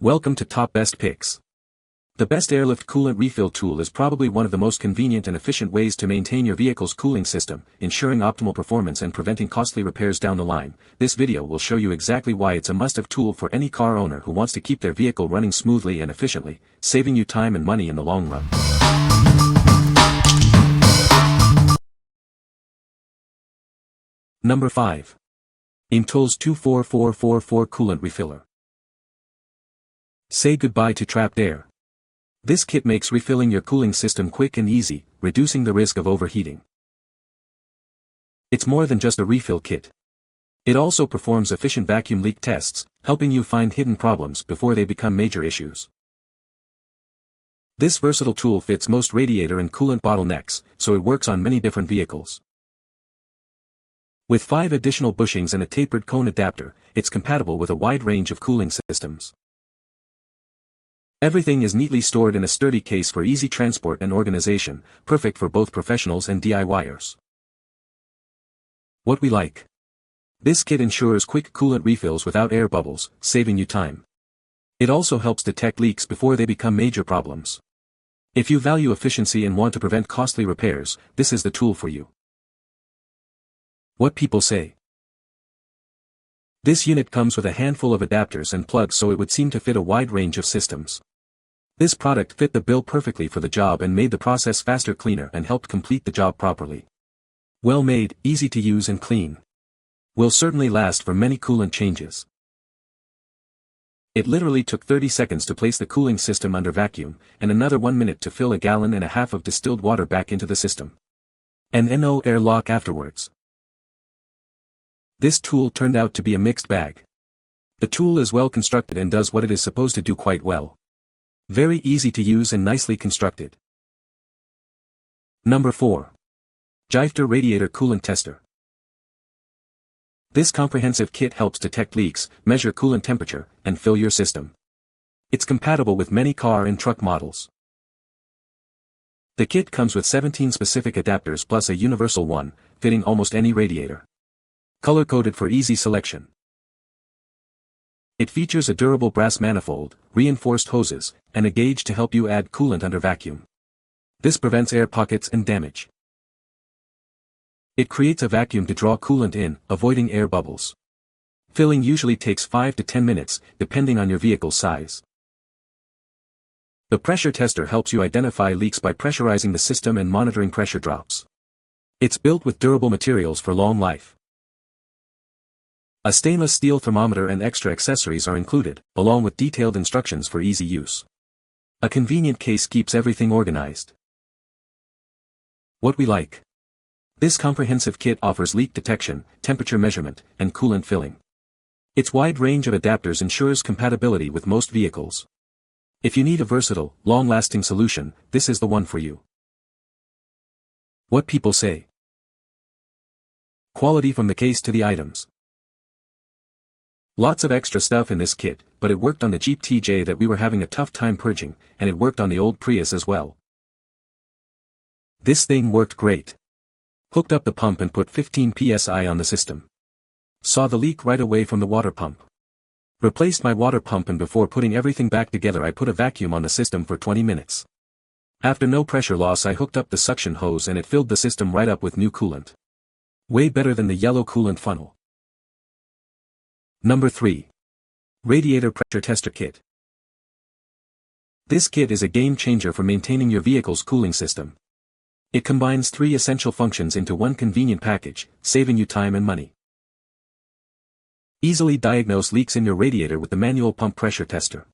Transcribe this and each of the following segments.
Welcome to Top Best Picks. The best airlift coolant refill tool is probably one of the most convenient and efficient ways to maintain your vehicle's cooling system, ensuring optimal performance and preventing costly repairs down the line. This video will show you exactly why it's a must-have tool for any car owner who wants to keep their vehicle running smoothly and efficiently, saving you time and money in the long run. Number 5. OEMTOOLS 24444 Coolant Refiller. Say goodbye to trapped air. This kit makes refilling your cooling system quick and easy, reducing the risk of overheating. It's more than just a refill kit. It also performs efficient vacuum leak tests, helping you find hidden problems before they become major issues. This versatile tool fits most radiator and coolant bottlenecks, so it works on many different vehicles. With 5 additional bushings and a tapered cone adapter, it's compatible with a wide range of cooling systems. Everything is neatly stored in a sturdy case for easy transport and organization, perfect for both professionals and DIYers. What we like. This kit ensures quick coolant refills without air bubbles, saving you time. It also helps detect leaks before they become major problems. If you value efficiency and want to prevent costly repairs, this is the tool for you. What people say. This unit comes with a handful of adapters and plugs, so it would seem to fit a wide range of systems. This product fit the bill perfectly for the job and made the process faster, cleaner, and helped complete the job properly. Well made, easy to use and clean. Will certainly last for many coolant changes. It literally took 30 seconds to place the cooling system under vacuum, and another 1 minute to fill 1.5 gallons of distilled water back into the system. And no air lock afterwards. This tool turned out to be a mixed bag. The tool is well constructed and does what it is supposed to do quite well. Very easy to use and nicely constructed. Number 4. JIFETOR Radiator Coolant Tester. This comprehensive kit helps detect leaks, measure coolant temperature, and fill your system. It's compatible with many car and truck models. The kit comes with 17 specific adapters plus a universal one, fitting almost any radiator. Color-coded for easy selection. It features a durable brass manifold, reinforced hoses, and a gauge to help you add coolant under vacuum. This prevents air pockets and damage. It creates a vacuum to draw coolant in, avoiding air bubbles. Filling usually takes 5 to 10 minutes, depending on your vehicle's size. The pressure tester helps you identify leaks by pressurizing the system and monitoring pressure drops. It's built with durable materials for long life. A stainless steel thermometer and extra accessories are included, along with detailed instructions for easy use. A convenient case keeps everything organized. What we like. This comprehensive kit offers leak detection, temperature measurement, and coolant filling. Its wide range of adapters ensures compatibility with most vehicles. If you need a versatile, long-lasting solution, this is the one for you. What people say. Quality from the case to the items. Lots of extra stuff in this kit, but it worked on the Jeep TJ that we were having a tough time purging, and it worked on the old Prius as well. This thing worked great. Hooked up the pump and put 15 psi on the system. Saw the leak right away from the water pump. Replaced my water pump, and before putting everything back together I put a vacuum on the system for 20 minutes. After no pressure loss I hooked up the suction hose and it filled the system right up with new coolant. Way better than the yellow coolant funnel. Number 3. Radiator Pressure Tester Kit. This kit is a game changer for maintaining your vehicle's cooling system. It combines 3 essential functions into one convenient package, saving you time and money. Easily diagnose leaks in your radiator with the manual pump pressure tester.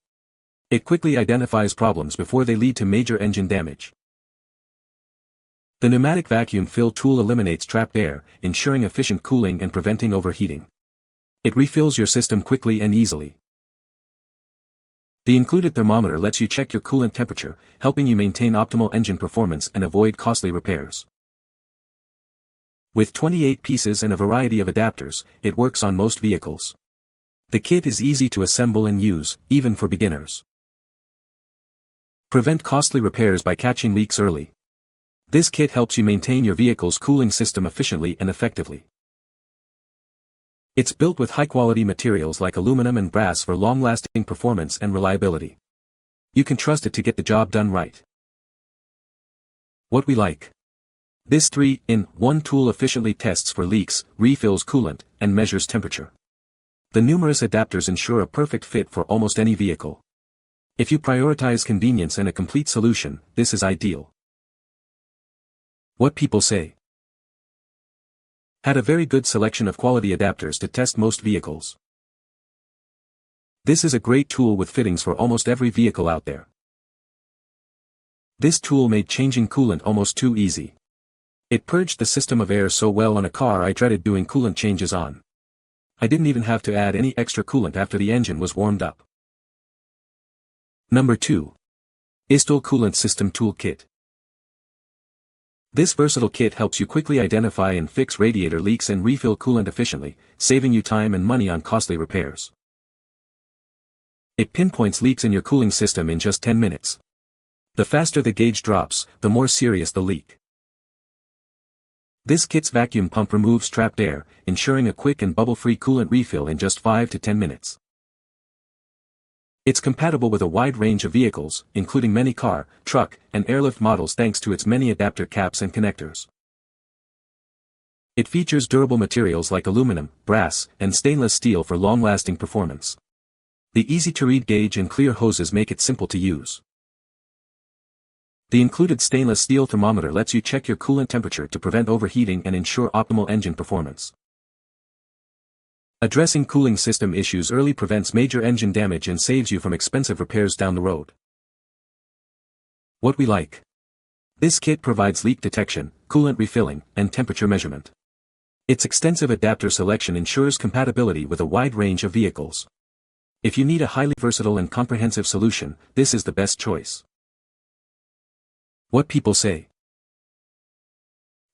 It quickly identifies problems before they lead to major engine damage. The pneumatic vacuum fill tool eliminates trapped air, ensuring efficient cooling and preventing overheating. It refills your system quickly and easily. The included thermometer lets you check your coolant temperature, helping you maintain optimal engine performance and avoid costly repairs. With 28 pieces and a variety of adapters, it works on most vehicles. The kit is easy to assemble and use, even for beginners. Prevent costly repairs by catching leaks early. This kit helps you maintain your vehicle's cooling system efficiently and effectively. It's built with high-quality materials like aluminum and brass for long-lasting performance and reliability. You can trust it to get the job done right. What we like. This 3-in-1 tool efficiently tests for leaks, refills coolant, and measures temperature. The numerous adapters ensure a perfect fit for almost any vehicle. If you prioritize convenience and a complete solution, this is ideal. What people say. Had a very good selection of quality adapters to test most vehicles. This is a great tool with fittings for almost every vehicle out there. This tool made changing coolant almost too easy. It purged the system of air so well on a car I dreaded doing coolant changes on. I didn't even have to add any extra coolant after the engine was warmed up. Number 2. YSTOOL Coolant System Tool Kit. This versatile kit helps you quickly identify and fix radiator leaks and refill coolant efficiently, saving you time and money on costly repairs. It pinpoints leaks in your cooling system in just 10 minutes. The faster the gauge drops, the more serious the leak. This kit's vacuum pump removes trapped air, ensuring a quick and bubble-free coolant refill in just 5 to 10 minutes. It's compatible with a wide range of vehicles, including many car, truck, and airlift models thanks to its many adapter caps and connectors. It features durable materials like aluminum, brass, and stainless steel for long-lasting performance. The easy-to-read gauge and clear hoses make it simple to use. The included stainless steel thermometer lets you check your coolant temperature to prevent overheating and ensure optimal engine performance. Addressing cooling system issues early prevents major engine damage and saves you from expensive repairs down the road. What we like. This kit provides leak detection, coolant refilling, and temperature measurement. Its extensive adapter selection ensures compatibility with a wide range of vehicles. If you need a highly versatile and comprehensive solution, this is the best choice. What people say.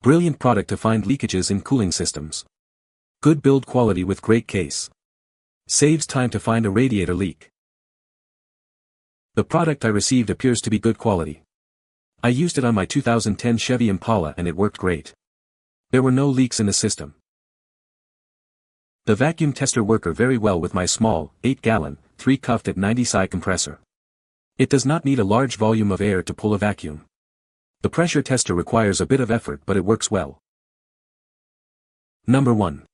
Brilliant product to find leakages in cooling systems. Good build quality with great case. Saves time to find a radiator leak. The product I received appears to be good quality. I used it on my 2010 Chevy Impala and it worked great. There were no leaks in the system. The vacuum tester worked very well with my small, 8-gallon, 3-cuffed at 90 psi compressor. It does not need a large volume of air to pull a vacuum. The pressure tester requires a bit of effort but it works well. Number 1.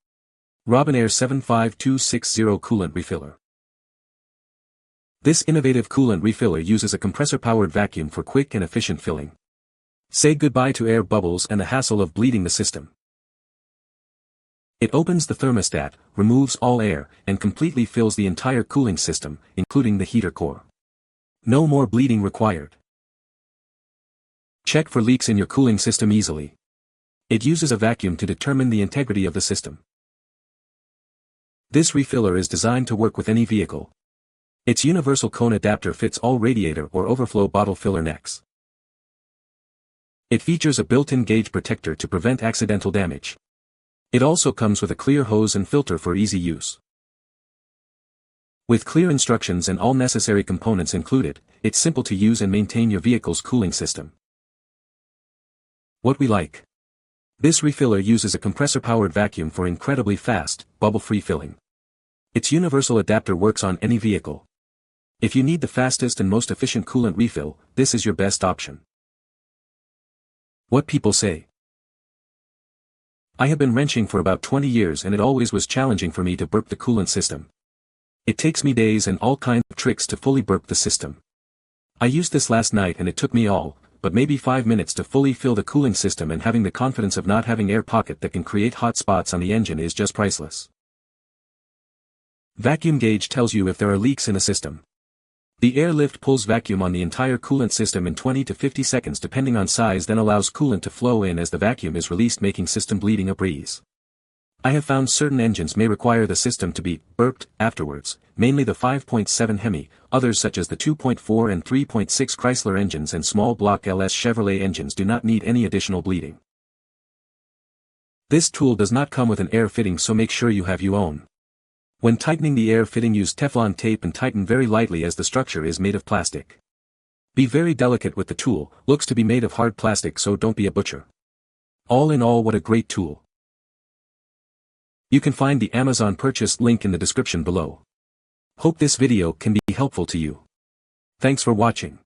Robinair 75260 Coolant Refiller. This innovative coolant refiller uses a compressor-powered vacuum for quick and efficient filling. Say goodbye to air bubbles and the hassle of bleeding the system. It opens the thermostat, removes all air, and completely fills the entire cooling system, including the heater core. No more bleeding required. Check for leaks in your cooling system easily. It uses a vacuum to determine the integrity of the system. This refiller is designed to work with any vehicle. Its universal cone adapter fits all radiator or overflow bottle filler necks. It features a built-in gauge protector to prevent accidental damage. It also comes with a clear hose and filter for easy use. With clear instructions and all necessary components included, it's simple to use and maintain your vehicle's cooling system. What we like. This refiller uses a compressor-powered vacuum for incredibly fast, bubble-free filling. Its universal adapter works on any vehicle. If you need the fastest and most efficient coolant refill, this is your best option. What people say. I have been wrenching for about 20 years and it always was challenging for me to burp the coolant system. It takes me days and all kinds of tricks to fully burp the system. I used this last night and it took me but maybe 5 minutes to fully fill the cooling system, and having the confidence of not having air pocket that can create hot spots on the engine is just priceless. Vacuum gauge tells you if there are leaks in the system. The airlift pulls vacuum on the entire coolant system in 20 to 50 seconds depending on size, then allows coolant to flow in as the vacuum is released, making system bleeding a breeze. I have found certain engines may require the system to be burped afterwards, mainly the 5.7 Hemi, others such as the 2.4 and 3.6 Chrysler engines and small block LS Chevrolet engines do not need any additional bleeding. This tool does not come with an air fitting, so make sure you have your own. When tightening the air fitting, use Teflon tape and tighten very lightly as the structure is made of plastic. Be very delicate with the tool, looks to be made of hard plastic, so don't be a butcher. All in all, what a great tool. You can find the Amazon purchase link in the description below. Hope this video can be helpful to you. Thanks for watching.